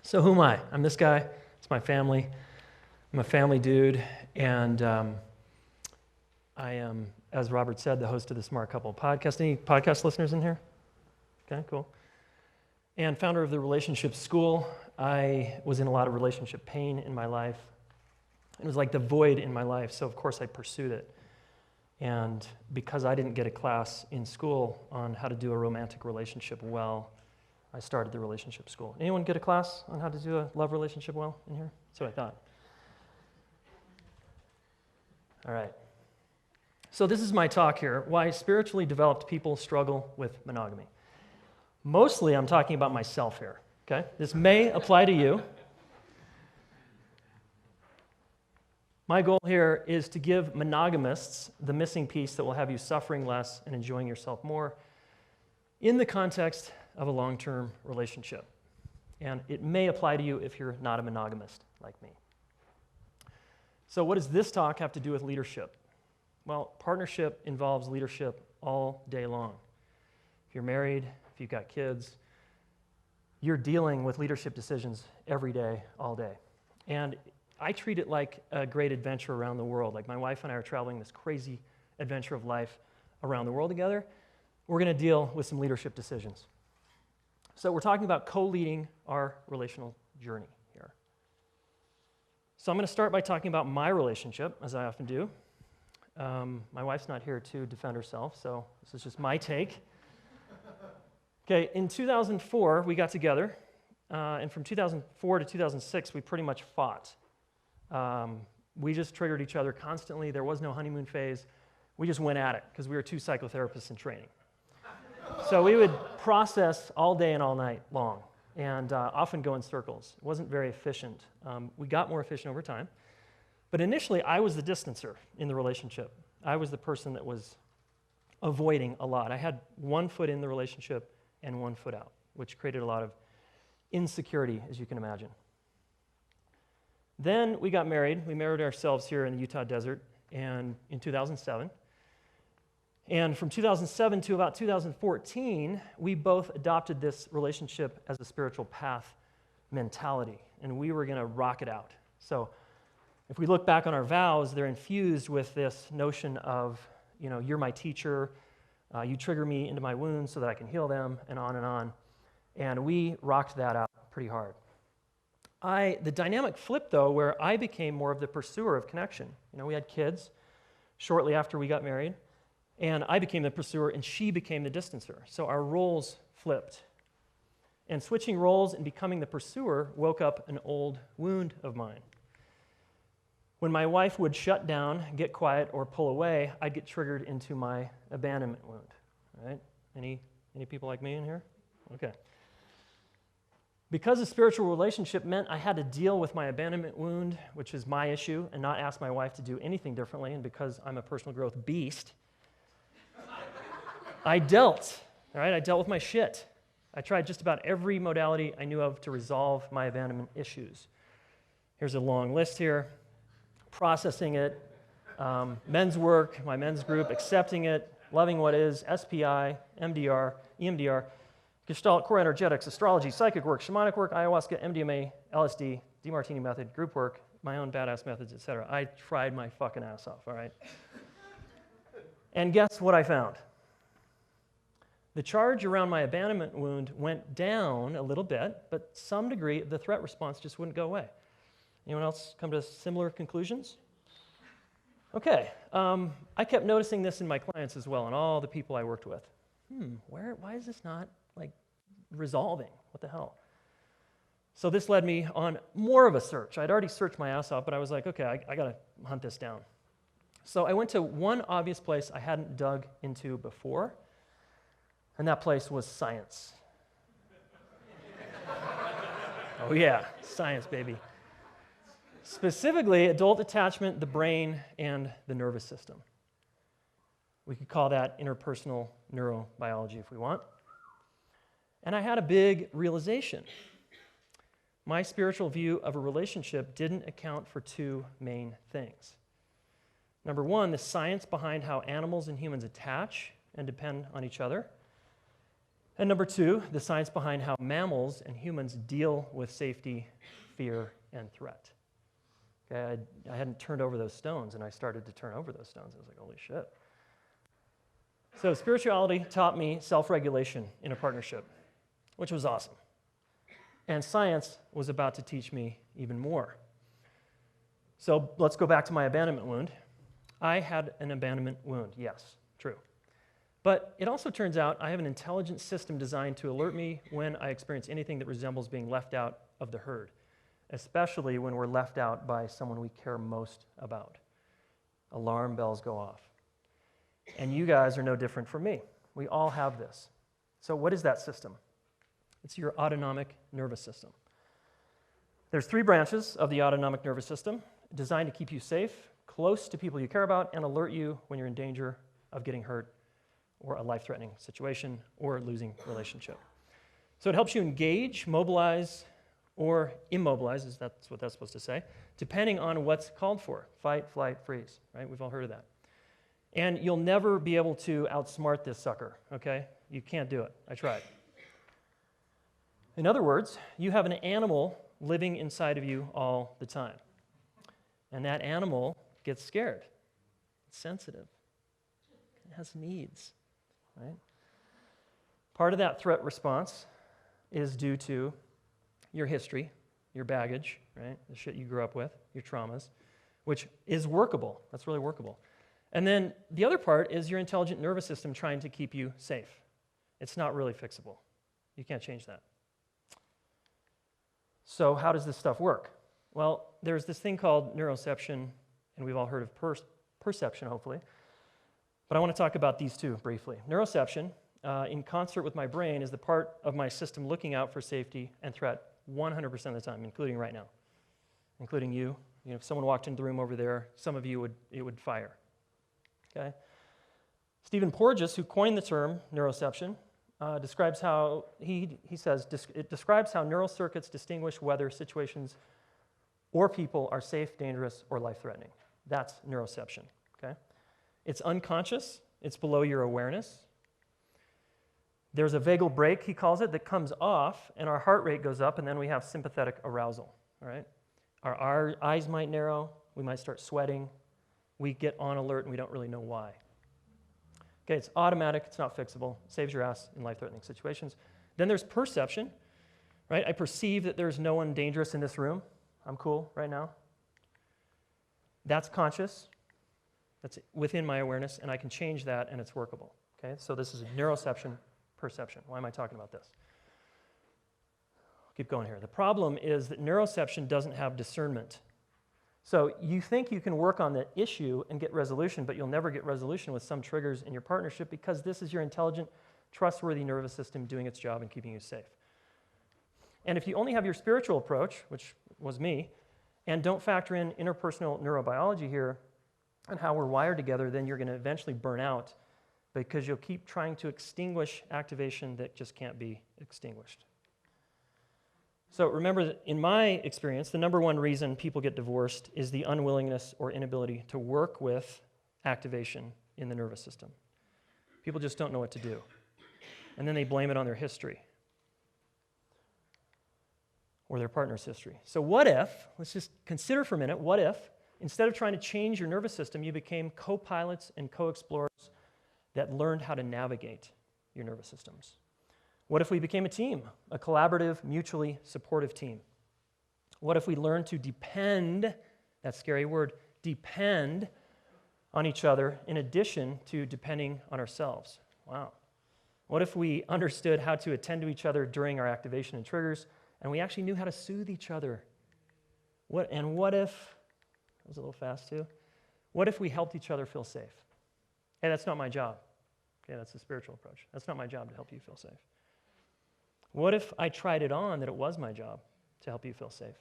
So who am I? I'm this guy. It's my family. I'm a family dude, and I am, as Robert said, the host of the Smart Couple podcast. Any podcast listeners in here? Okay, cool. And founder of the Relationship School. I was in a lot of relationship pain in my life. It was like the void in my life, so of course I pursued it. And because I didn't get a class in school on how to do a romantic relationship well, I started the Relationship School. Anyone get a class on how to do a love relationship well in here? That's what I thought. All right. So this is my talk here, why spiritually developed people struggle with monogamy. Mostly I'm talking about myself here, okay? This may apply to you. My goal here is to give monogamists the missing piece that will have you suffering less and enjoying yourself more in the context of a long-term relationship. And it may apply to you if you're not a monogamist like me. So what does this talk have to do with leadership? Well, partnership involves leadership all day long. If you're married, if you've got kids, you're dealing with leadership decisions every day, all day. And I treat it like a great adventure around the world. Like my wife and I are traveling this crazy adventure of life around the world together. We're going to deal with some leadership decisions. So we're talking about co-leading our relational journey here. So I'm going to start by talking about my relationship, as I often do. My wife's not here to defend herself, so this is just my take. Okay, in 2004, we got together, and from 2004 to 2006, we pretty much fought. We just triggered each other constantly. There was no honeymoon phase. We just went at it because we were two psychotherapists in training. So we would process all day and all night long and often go in circles. It wasn't very efficient. We got more efficient over time. But initially, I was the distancer in the relationship. I was the person that was avoiding a lot. I had one foot in the relationship and one foot out, which created a lot of insecurity, as you can imagine. Then we got married. We married ourselves here in the Utah desert and in 2007. And from 2007 to about 2014, we both adopted this relationship as a spiritual path mentality, and we were going to rock it out. So if we look back on our vows, they're infused with this notion of, you know, you're my teacher, you trigger me into my wounds so that I can heal them, and on and on. And we rocked that out pretty hard. The dynamic flipped, though, where I became more of the pursuer of connection. You know, we had kids shortly after we got married, and I became the pursuer, and she became the distancer. So our roles flipped. And switching roles and becoming the pursuer woke up an old wound of mine. When my wife would shut down, get quiet, or pull away, I'd get triggered into my abandonment wound. Right? Any people like me in here? Okay. Because a spiritual relationship meant I had to deal with my abandonment wound, which is my issue, and not ask my wife to do anything differently, and because I'm a personal growth beast, I dealt with my shit. I tried just about every modality I knew of to resolve my abandonment issues. Here's a long list here. Processing it, men's work, my men's group, accepting it, loving what is, SPI, MDR, EMDR, Gestalt, core energetics, astrology, psychic work, shamanic work, ayahuasca, MDMA, LSD, DeMartini method, group work, my own badass methods, etc. I tried my fucking ass off, all right? And guess what I found? The charge around my abandonment wound went down a little bit, but some degree the threat response just wouldn't go away. Anyone else come to similar conclusions? Okay, I kept noticing this in my clients as well and all the people I worked with. Why is this not resolving? What the hell? So this led me on more of a search. I'd already searched my ass off, but I was like, okay, I got to hunt this down. So I went to one obvious place I hadn't dug into before, and that place was science. Oh yeah, science, baby. Specifically, adult attachment, the brain, and the nervous system. We could call that interpersonal neurobiology if we want. And I had a big realization. My spiritual view of a relationship didn't account for two main things. Number one, the science behind how animals and humans attach and depend on each other. And number two, the science behind how mammals and humans deal with safety, fear, and threat. Okay, I hadn't turned over those stones, and I started to turn over those stones. I was like, holy shit. So spirituality taught me self-regulation in a partnership, which was awesome. And science was about to teach me even more. So let's go back to my abandonment wound. I had an abandonment wound, yes, true. But it also turns out I have an intelligent system designed to alert me when I experience anything that resembles being left out of the herd, especially when we're left out by someone we care most about. Alarm bells go off. And you guys are no different from me. We all have this. So what is that system? It's your autonomic nervous system. There's 3 branches of the autonomic nervous system designed to keep you safe, close to people you care about, and alert you when you're in danger of getting hurt or a life-threatening situation or losing relationship. So it helps you engage, mobilize, or immobilize, that's what that's supposed to say, depending on what's called for. Fight, flight, freeze, right? We've all heard of that. And you'll never be able to outsmart this sucker, okay? You can't do it. I tried. In other words, you have an animal living inside of you all the time. And that animal gets scared. It's sensitive. It has needs, right? Part of that threat response is due to your history, your baggage, right? The shit you grew up with, your traumas, which is workable. That's really workable. And then the other part is your intelligent nervous system trying to keep you safe. It's not really fixable. You can't change that. So how does this stuff work? Well, there's this thing called neuroception, and we've all heard of perception, hopefully. But I want to talk about these two briefly. Neuroception, in concert with my brain, is the part of my system looking out for safety and threat 100% of the time, including right now, including you. You know, if someone walked into the room over there, some of you it would fire. Okay? Stephen Porges, who coined the term neuroception, describes how it describes how neural circuits distinguish whether situations or people are safe, dangerous, or life-threatening. That's neuroception. Okay? It's unconscious. It's below your awareness. There's a vagal brake, he calls it, that comes off, and our heart rate goes up, and then we have sympathetic arousal. All right? Our eyes might narrow. We might start sweating. We get on alert, and we don't really know why. Okay, it's automatic. It's not fixable. Saves your ass in life-threatening situations. Then there's perception. Right? I perceive that there's no one dangerous in this room. I'm cool right now. That's conscious. That's within my awareness, and I can change that, and it's workable. Okay, so this is neuroception, perception. Why am I talking about this? Keep going here. The problem is that neuroception doesn't have discernment. So you think you can work on the issue and get resolution, but you'll never get resolution with some triggers in your partnership because this is your intelligent, trustworthy nervous system doing its job and keeping you safe. And if you only have your spiritual approach, which was me, and don't factor in interpersonal neurobiology here and how we're wired together, then you're going to eventually burn out because you'll keep trying to extinguish activation that just can't be extinguished. So remember that in my experience, the number one reason people get divorced is the unwillingness or inability to work with activation in the nervous system. People just don't know what to do. And then they blame it on their history or their partner's history. So what if, let's just consider for a minute, what if instead of trying to change your nervous system, you became co-pilots and co-explorers that learned how to navigate your nervous systems? What if we became a team, a collaborative, mutually supportive team? What if we learned to depend, that scary word, depend on each other in addition to depending on ourselves? Wow. What if we understood how to attend to each other during our activation and triggers, and we actually knew how to soothe each other? What if, that was a little fast too, what if we helped each other feel safe? Hey, that's not my job. Okay, that's the spiritual approach. That's not my job to help you feel safe. What if I tried it on that it was my job to help you feel safe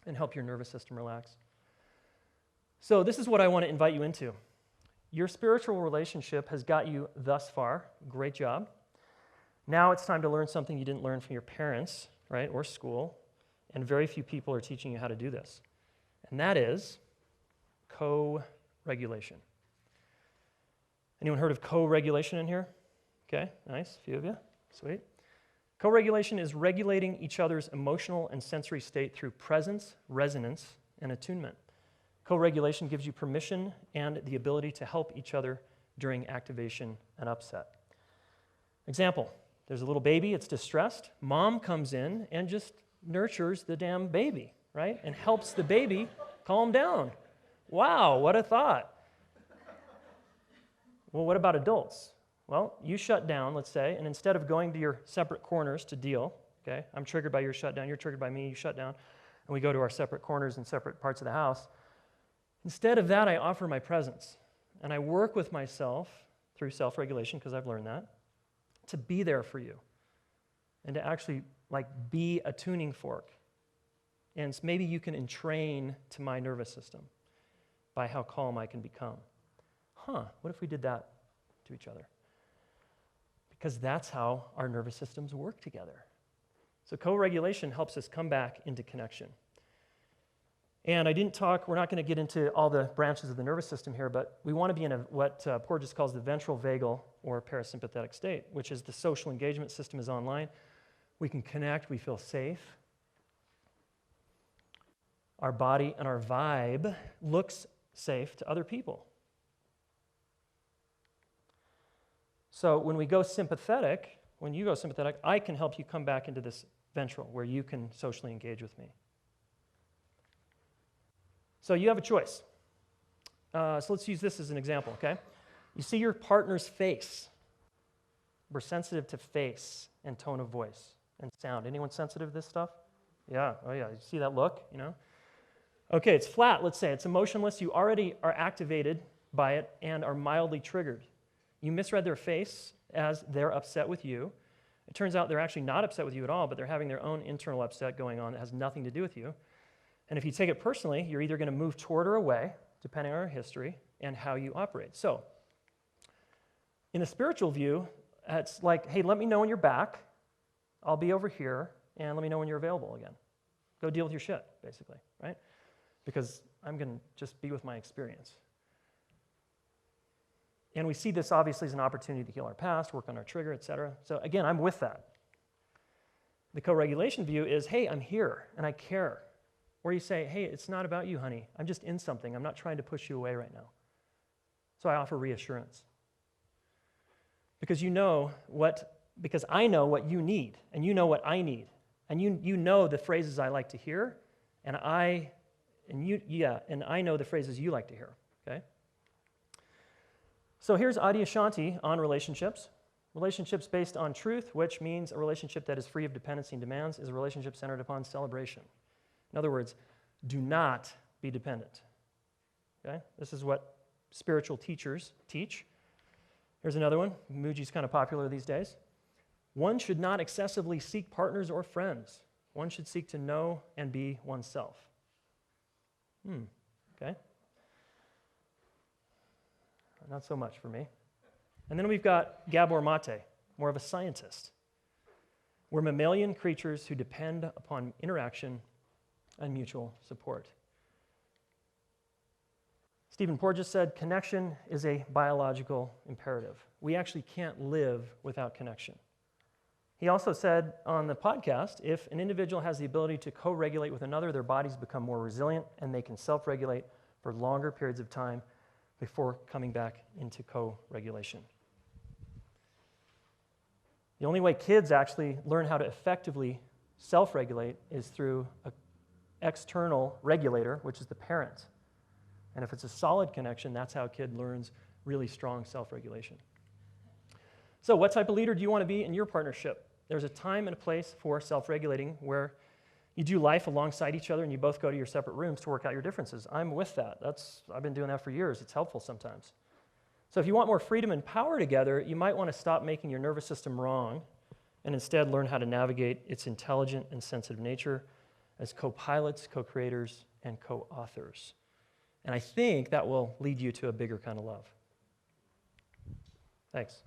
and help your nervous system relax? So this is what I want to invite you into. Your spiritual relationship has got you thus far. Great job. Now it's time to learn something you didn't learn from your parents, right, or school, and very few people are teaching you how to do this. And that is co-regulation. Anyone heard of co-regulation in here? Okay, nice, a few of you. Sweet. Co-regulation is regulating each other's emotional and sensory state through presence, resonance, and attunement. Co-regulation gives you permission and the ability to help each other during activation and upset. Example, there's a little baby, it's distressed. Mom comes in and just nurtures the damn baby, right? And helps the baby calm down. Wow, what a thought. Well, what about adults? Well, you shut down, let's say, and instead of going to your separate corners to deal, okay, I'm triggered by your shutdown, you're triggered by me, you shut down, and we go to our separate corners and separate parts of the house. Instead of that, I offer my presence, and I work with myself through self-regulation, because I've learned that, to be there for you, and to actually be a tuning fork. And maybe you can entrain to my nervous system by how calm I can become. What if we did that to each other? Because that's how our nervous systems work together. So co-regulation helps us come back into connection. And we're not going to get into all the branches of the nervous system here, but we want to be in what Porges calls the ventral vagal or parasympathetic state, which is the social engagement system is online. We can connect, we feel safe. Our body and our vibe looks safe to other people. So when you go sympathetic, I can help you come back into this ventral where you can socially engage with me. So you have a choice. So let's use this as an example, okay? You see your partner's face. We're sensitive to face and tone of voice and sound. Anyone sensitive to this stuff? Yeah, oh yeah, you see that look, Okay, it's flat, let's say. It's emotionless. You already are activated by it and are mildly triggered. You misread their face as they're upset with you. It turns out they're actually not upset with you at all, but they're having their own internal upset going on that has nothing to do with you. And if you take it personally, you're either going to move toward or away, depending on our history and how you operate. So, in the spiritual view, it's like, hey, let me know when you're back. I'll be over here, and let me know when you're available again. Go deal with your shit, basically, right? Because I'm going to just be with my experience. And we see this obviously as an opportunity to heal our past, work on our trigger, etc. So again, I'm with that. The co-regulation view is, hey, I'm here and I care. Or you say, hey, it's not about you, honey. I'm just in something. I'm not trying to push you away right now. So I offer reassurance. Because I know what you need, and you know what I need. And you know the phrases I like to hear, and I know the phrases you like to hear, okay? So here's Adyashanti on relationships. Relationships based on truth, which means a relationship that is free of dependency and demands, is a relationship centered upon celebration. In other words, do not be dependent. Okay? This is what spiritual teachers teach. Here's another one. Muji's kind of popular these days. One should not excessively seek partners or friends. One should seek to know and be oneself. Okay? Not so much for me. And then we've got Gabor Mate, more of a scientist. We're mammalian creatures who depend upon interaction and mutual support. Stephen Porges said, connection is a biological imperative. We actually can't live without connection. He also said on the podcast, if an individual has the ability to co-regulate with another, their bodies become more resilient and they can self-regulate for longer periods of time before coming back into co-regulation. The only way kids actually learn how to effectively self-regulate is through an external regulator, which is the parent. And if it's a solid connection, that's how a kid learns really strong self-regulation. So what type of leader do you want to be in your partnership? There's a time and a place for self-regulating where you do life alongside each other and you both go to your separate rooms to work out your differences. I'm with that. I've been doing that for years. It's helpful sometimes. So if you want more freedom and power together, you might want to stop making your nervous system wrong and instead learn how to navigate its intelligent and sensitive nature as co-pilots, co-creators, and co-authors. And I think that will lead you to a bigger kind of love. Thanks.